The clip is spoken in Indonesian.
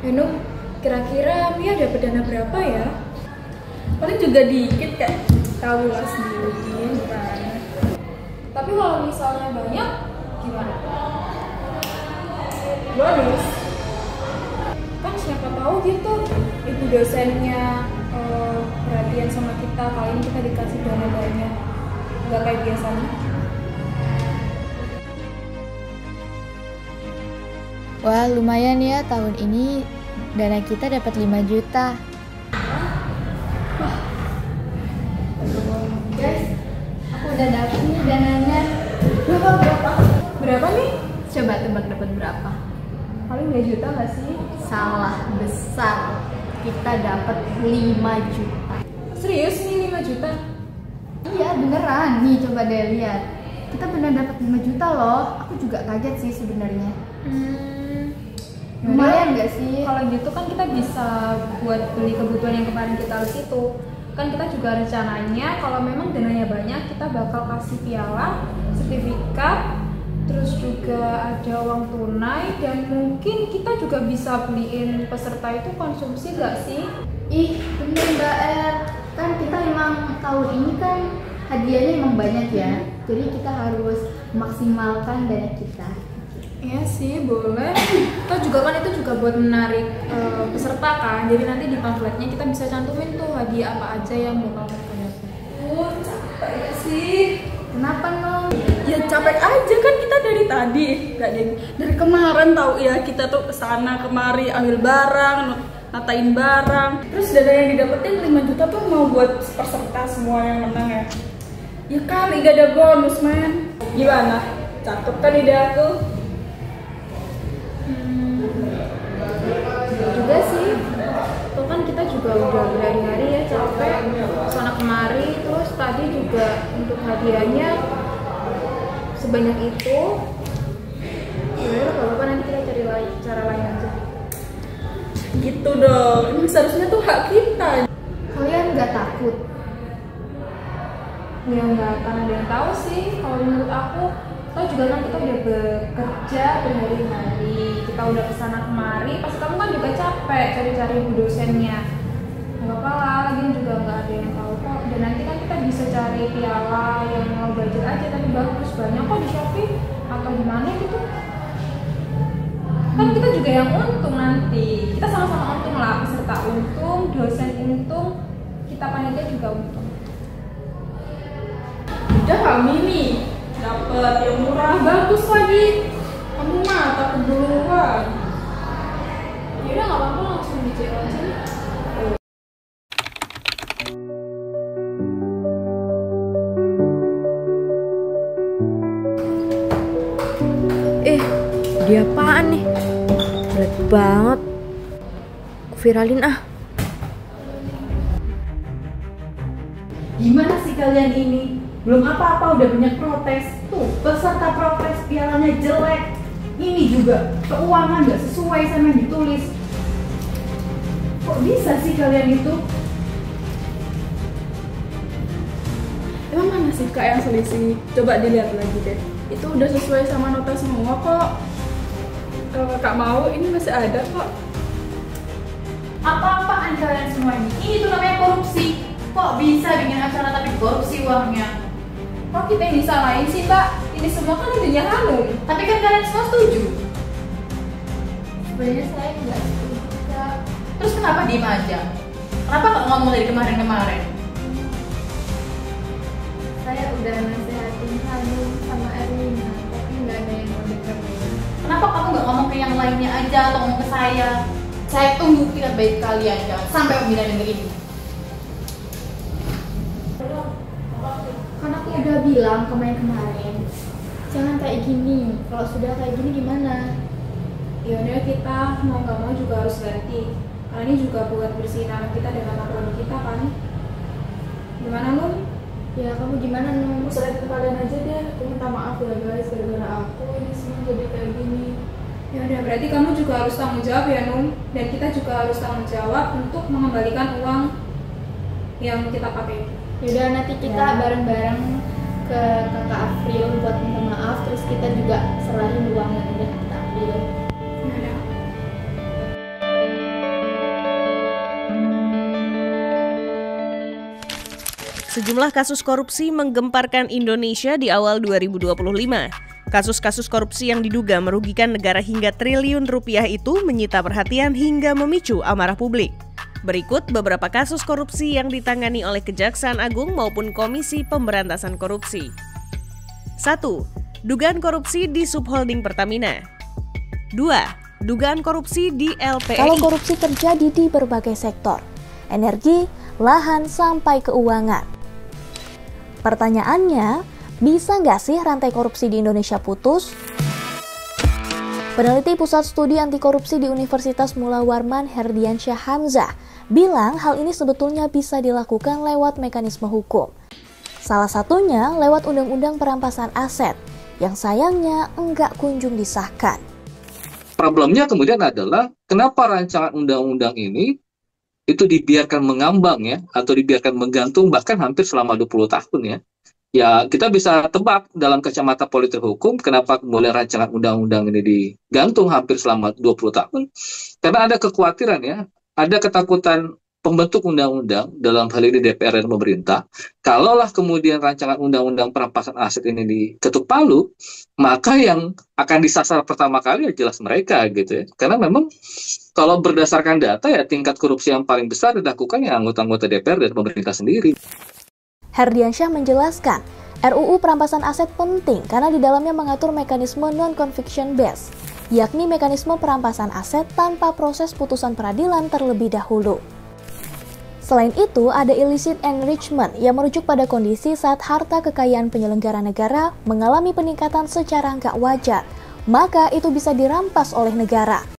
Num, kira-kira Mia dapat dana berapa ya? Paling juga dikit kan, tahu lah sendiri kan. Tapi kalau misalnya banyak, gimana? Bonus. Kan siapa tahu gitu, ibu dosennya perhatian sama kita, kali ini kita dikasih dana banyak, nggak kayak biasanya. Wah, lumayan ya tahun ini dana kita dapat 5 juta. Guys, aku udah dapet nih dananya. Berapa nih? Coba tebak dapat berapa? Paling 2 juta nggak sih? Salah besar. Kita dapat 5 juta. Serius nih 5 juta? Iya beneran. Nih coba deh lihat. Kita bener dapat 5 juta loh. Aku juga kaget sih sebenarnya. Lumayan nggak sih? Kalau gitu kan kita bisa buat beli kebutuhan yang kemarin kita harus itu. Kan kita juga rencananya kalau memang dananya banyak, kita bakal kasih piala, sertifikat, terus juga ada uang tunai, dan mungkin kita juga bisa beliin peserta itu konsumsi nggak sih? Ih bener Mbak Er. Kan kita emang tahun ini kan hadiahnya emang banyak ya. Jadi kita harus maksimalkan dana kita. Iya sih, boleh. Kita juga kan itu juga buat menarik peserta kan. Jadi nanti di pamfletnya kita bisa cantumin tuh hadiah apa aja yang bakal mereka dapat. Capek ya sih. Kenapa Nong? Ya capek aja kan kita dari tadi, nggak dari kemarin tahu ya kita tuh kesana kemari ambil barang, natain barang. Terus dana yang didapetin 5 juta tuh mau buat peserta semua yang menang ya. Ya kali gak ada bonus men. Gimana? Cakep kan ide aku? Juga sih, tuh kan kita juga udah berhari-hari ya capek sana kemari, terus tadi juga untuk hadiahnya sebanyak itu. Ya udah, kalau apa nanti kita cari cara lain aja. Gitu dong, ini seharusnya tuh hak kita. Kalian nggak takut? Ya nggak akan ada yang tahu sih. Kalau menurut aku, kita juga kan kita udah bekerja berhari-hari, kita udah kesana kemari, pasti kamu kan juga capek cari-cari ibu dosennya. Nggak apa lah, lagi juga nggak ada yang tahu kok. Dan nanti kan kita bisa cari piala yang mau budget aja tapi bagus, banyak kok di Shopee atau gimana gitu. Kan kita juga yang untung nanti, kita sama-sama untung lah, peserta untung, dosen untung, kita panitia juga untung. Udah kami nih dapat yang murah bagus lagi. Kamu mah takut duluan. Ya udah nggak apa-apa, langsung di aja. Dia apaan nih? Jelek banget. Aku viralin ah. Gimana sih kalian ini? Belum apa-apa udah banyak protes. Tuh, peserta protes pialanya jelek. Ini juga keuangan nggak sesuai sama yang ditulis. Kok bisa sih kalian itu? Emang mana sih kak yang selisih? Coba dilihat lagi deh. Itu udah sesuai sama nota semua kok. Kalau kakak mau, ini masih ada kok. Apa-apaan kalian semua ini? Ini tuh namanya korupsi. Kok bisa bikin acara tapi korupsi uangnya? Kok kita yang disalahin sih Mbak? Ini semua kan idenya Hanum. Tapi kan kalian semua setuju. Sebenarnya saya nggak setuju. Terus kenapa diem aja? Kenapa nggak ngomong dari kemarin-kemarin? Saya udah nasihatin Hanum sama Erlina, tapi nggak ada yang mau dengerin. Kenapa kamu nggak ngomong ke yang lainnya aja atau ngomong ke saya? Saya tunggu tiap baik kalian, jangan sampai Om Bina denger ini. Kan aku udah bilang kemarin, jangan kayak gini. Kalau sudah kayak gini gimana? Ya udah, kita mau nggak mau juga harus ganti. Karena ini juga buat bersihin nama kita dan nama produk kita kan. Gimana Num? Ya kamu gimana Nung? Selain ke kalian aja deh. Aku minta maaf ya guys, gara-gara aku ini semua jadi kayak gini. Ya udah, berarti kamu juga harus tanggung jawab ya Num. Dan kita juga harus tanggung jawab untuk mengembalikan uang yang kita pakai. Yaudah nanti kita bareng-bareng ke kakak April buat minta maaf, terus kita juga serahin uang yang udah kita ambil. Ya udah. Sejumlah kasus korupsi menggemparkan Indonesia di awal 2025. Kasus-kasus korupsi yang diduga merugikan negara hingga triliun rupiah itu menyita perhatian hingga memicu amarah publik. Berikut beberapa kasus korupsi yang ditangani oleh Kejaksaan Agung maupun Komisi Pemberantasan Korupsi. 1. Dugaan korupsi di subholding Pertamina. 2. Dugaan korupsi di LPI. Kalau korupsi terjadi di berbagai sektor, energi, lahan, sampai keuangan. Pertanyaannya, bisa nggak sih rantai korupsi di Indonesia putus? Peneliti Pusat Studi Anti Korupsi di Universitas Mula Warman Herdiansyah Hamzah bilang hal ini sebetulnya bisa dilakukan lewat mekanisme hukum. Salah satunya lewat Undang-Undang Perampasan Aset, yang sayangnya enggak kunjung disahkan. Problemnya kemudian adalah kenapa rancangan undang-undang ini itu dibiarkan mengambang ya, atau dibiarkan menggantung bahkan hampir selama 20 tahun ya. Ya kita bisa tebak dalam kacamata politik hukum kenapa kemudian rancangan undang-undang ini digantung hampir selama 20 tahun. Karena ada kekhawatiran ya, ada ketakutan pembentuk undang-undang dalam hal ini DPR dan pemerintah, kalaulah kemudian rancangan undang-undang perampasan aset ini diketuk palu, maka yang akan disasar pertama kali ya jelas mereka gitu ya. Karena memang kalau berdasarkan data ya tingkat korupsi yang paling besar dilakukan ya anggota-anggota DPR dan pemerintah sendiri. Herdiansyah menjelaskan, RUU Perampasan Aset penting karena di dalamnya mengatur mekanisme non-conviction base, yakni mekanisme perampasan aset tanpa proses putusan peradilan terlebih dahulu. Selain itu, ada illicit enrichment yang merujuk pada kondisi saat harta kekayaan penyelenggara negara mengalami peningkatan secara nggak wajar, maka itu bisa dirampas oleh negara.